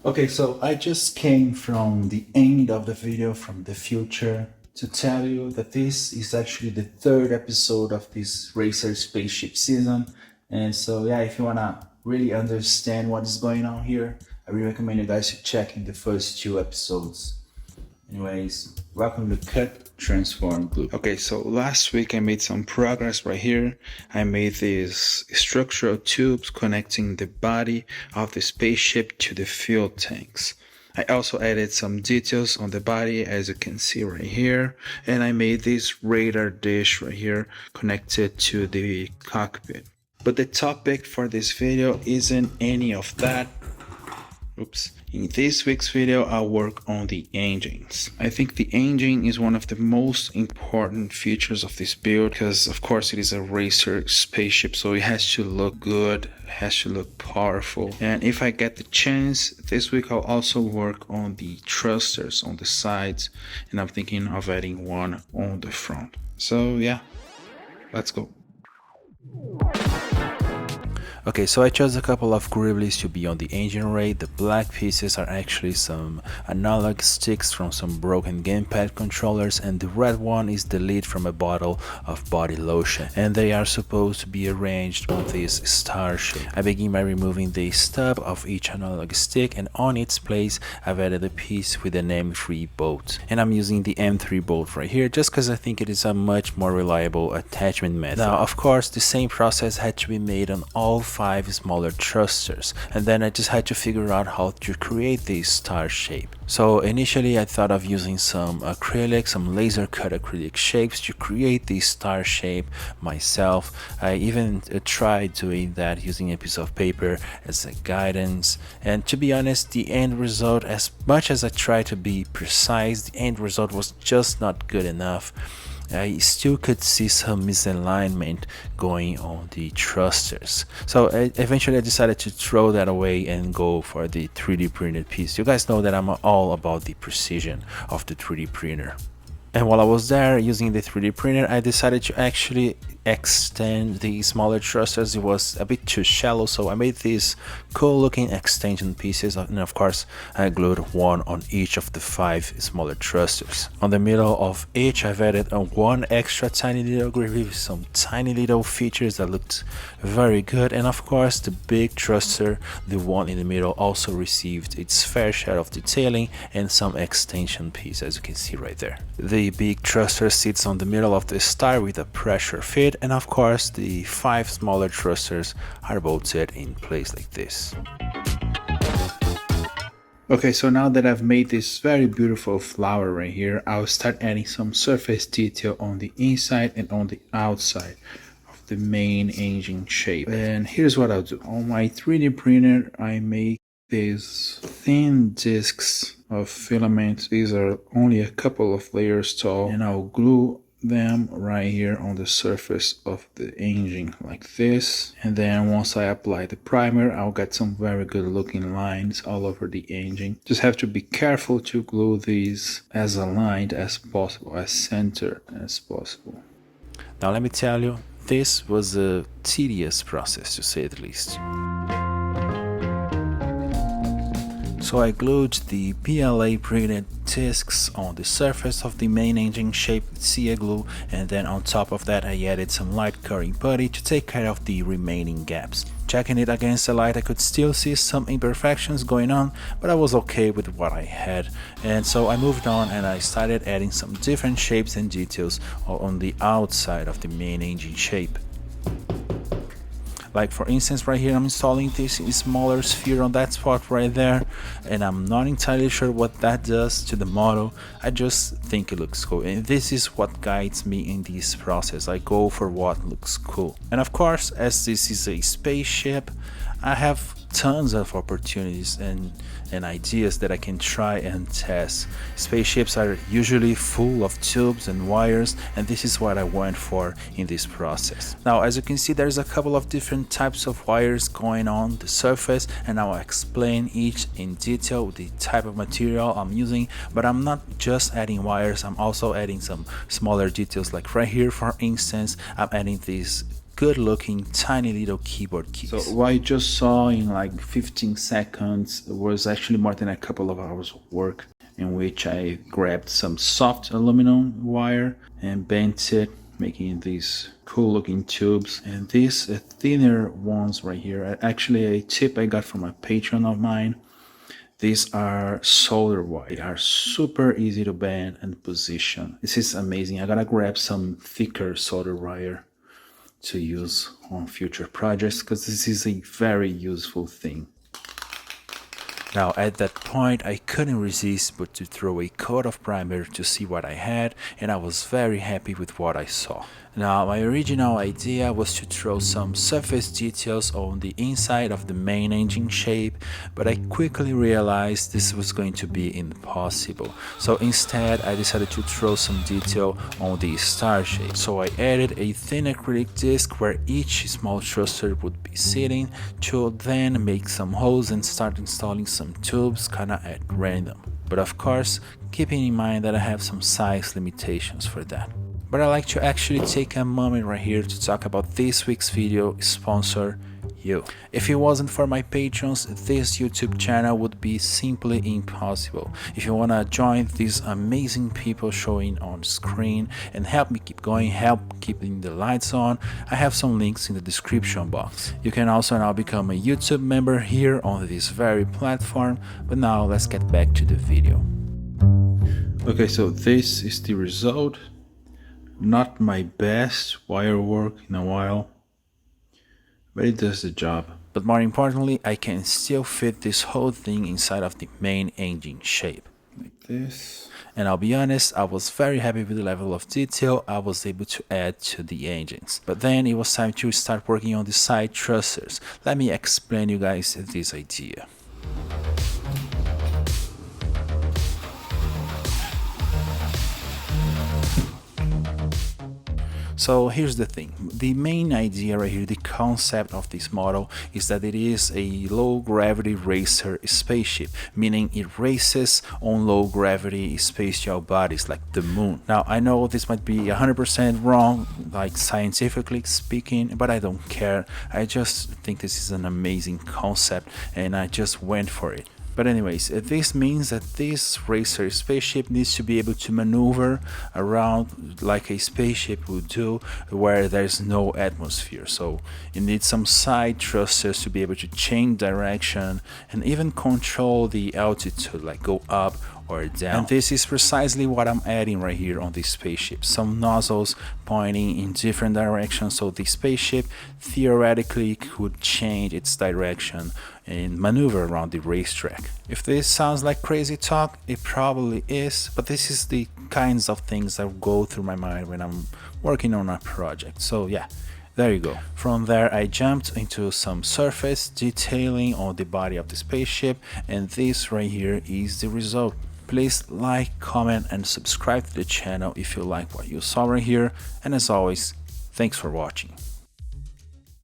Okay, so I just came from the end of the video from the future to tell you that this is actually the third episode of this Racer Spaceship season. And so, yeah, if you wanna really understand what is going on here, I really recommend you guys to check in the first two episodes. Anyways, welcome to Cut, Transform, Glue. Okay, so last week I made some progress right here. I made these structural tubes connecting the body of the spaceship to the fuel tanks. I also added some details on the body, as you can see right here, and I made this radar dish right here connected to the cockpit. But the topic for this video isn't any of that. Oops. In this week's video, I'll work on the engines. I think the engine is one of the most important features of this build because, of course, it is a racer spaceship, so it has to look good, it has to look powerful. And if I get the chance, this week I'll also work on the thrusters on the sides, and I'm thinking of adding one on the front. So yeah, let's go. Okay, so I chose a couple of gribblies to be on the engine array. The black pieces are actually some analog sticks from some broken gamepad controllers, and the red one is the lid from a bottle of body lotion, and they are supposed to be arranged on this star shape. I begin by removing the stub of each analog stick, and on its place I've added a piece with an M3 bolt, and I'm using the M3 bolt right here just because I think it is a much more reliable attachment method. Now, of course, the same process had to be made on all 5 smaller thrusters, and then I just had to figure out how to create this star shape. So initially I thought of using some acrylic, some laser cut acrylic shapes to create this star shape myself. I even tried doing that using a piece of paper as a guidance, and to be honest, the end result, as much as I tried to be precise, the end result was just not good enough. I still could see some misalignment going on the thrusters. So eventually I decided to throw that away and go for the 3D printed piece. You guys know that I'm all about the precision of the 3D printer. And while I was there using the 3D printer, I decided to actually extend the smaller thrusters. It was a bit too shallow, so I made these cool looking extension pieces, and of course I glued one on each of the 5 smaller thrusters. On the middle of each I've added one extra tiny little grid with some tiny little features that looked very good, and of course the big thruster, the one in the middle, also received its fair share of detailing and some extension piece, as you can see right there. The big thruster sits on the middle of the star with a pressure fit, and of course the 5 smaller thrusters are bolted in place like this. Okay, so now that I've made this very beautiful flower right here, I'll start adding some surface detail on the inside and on the outside of the main engine shape. And here's what I'll do. On my 3D printer, I make these thin discs of filaments. These are only a couple of layers tall, and I'll glue them right here on the surface of the engine like this. And then once I apply the primer, I'll get some very good looking lines all over the engine. Just have to be careful to glue these as aligned as possible, as centered as possible. Now let me tell you, this was a tedious process, to say the least. So I glued the PLA printed discs on the surface of the main engine shape with Cia glue, and then on top of that I added some light coloring putty to take care of the remaining gaps. Checking it against the light, I could still see some imperfections going on, but I was okay with what I had, and so I moved on and I started adding some different shapes and details on the outside of the main engine shape. Like for instance right here, I'm installing this smaller sphere on that spot right there, and I'm not entirely sure what that does to the model. I just think it looks cool, and this is what guides me in this process. I go for what looks cool. And of course, as this is a spaceship, I have tons of opportunities and ideas that I can try and test. Spaceships are usually full of tubes and wires, and this is what I went for in this process. Now, as you can see, there's a couple of different types of wires going on the surface, and I'll explain each in detail, the type of material I'm using. But I'm not just adding wires, I'm also adding some smaller details. Like right here, for instance, I'm adding these good looking tiny little keyboard keys. So what you just saw in like 15 seconds was actually more than a couple of hours of work, in which I grabbed some soft aluminum wire and bent it, making these cool looking tubes. And these thinner ones right here, actually a tip I got from a patron of mine. These are solder wire. They are super easy to bend and position. This is amazing. I gotta grab some thicker solder wire to use on future projects because this is a very useful thing. Now at that point I couldn't resist but to throw a coat of primer to see what I had, and I was very happy with what I saw. Now my original idea was to throw some surface details on the inside of the main engine shape, but I quickly realized this was going to be impossible. So instead I decided to throw some detail on the star shape. So I added a thin acrylic disc where each small thruster would be sitting, to then make some holes and start installing some tubes kinda at random. But of course, keeping in mind that I have some size limitations for that. But I'd like to actually take a moment right here to talk about this week's video sponsor, you. If it wasn't for my patrons, this YouTube channel would be simply impossible. If you wanna join these amazing people showing on screen and help me keep going, help keeping the lights on, I have some links in the description box. You can also now become a YouTube member here on this very platform. But now let's get back to the video. Okay, so this is the result. Not my best wire work in a while, but it does the job. But more importantly, I can still fit this whole thing inside of the main engine shape. Like this. And I'll be honest, I was very happy with the level of detail I was able to add to the engines. But then it was time to start working on the side thrusters. Let me explain you guys this idea. So here's the thing, the main idea right here, the concept of this model is that it is a low gravity racer spaceship, meaning it races on low gravity spatial bodies like the moon. Now I know this might be 100% wrong, like scientifically speaking, but I don't care. I just think this is an amazing concept and I just went for it. But anyways, this means that this racer spaceship needs to be able to maneuver around like a spaceship would do where there's no atmosphere. So you need some side thrusters to be able to change direction and even control the altitude, like go up or down. And this is precisely what I'm adding right here on this spaceship. Some nozzles pointing in different directions, so the spaceship theoretically could change its direction and maneuver around the racetrack. If this sounds like crazy talk, it probably is, but this is the kinds of things that go through my mind when I'm working on a project. So yeah, there you go. From there I jumped into some surface detailing on the body of the spaceship, and this right here is the result. Please like, comment and subscribe to the channel if you like what you saw right here, and as always, thanks for watching.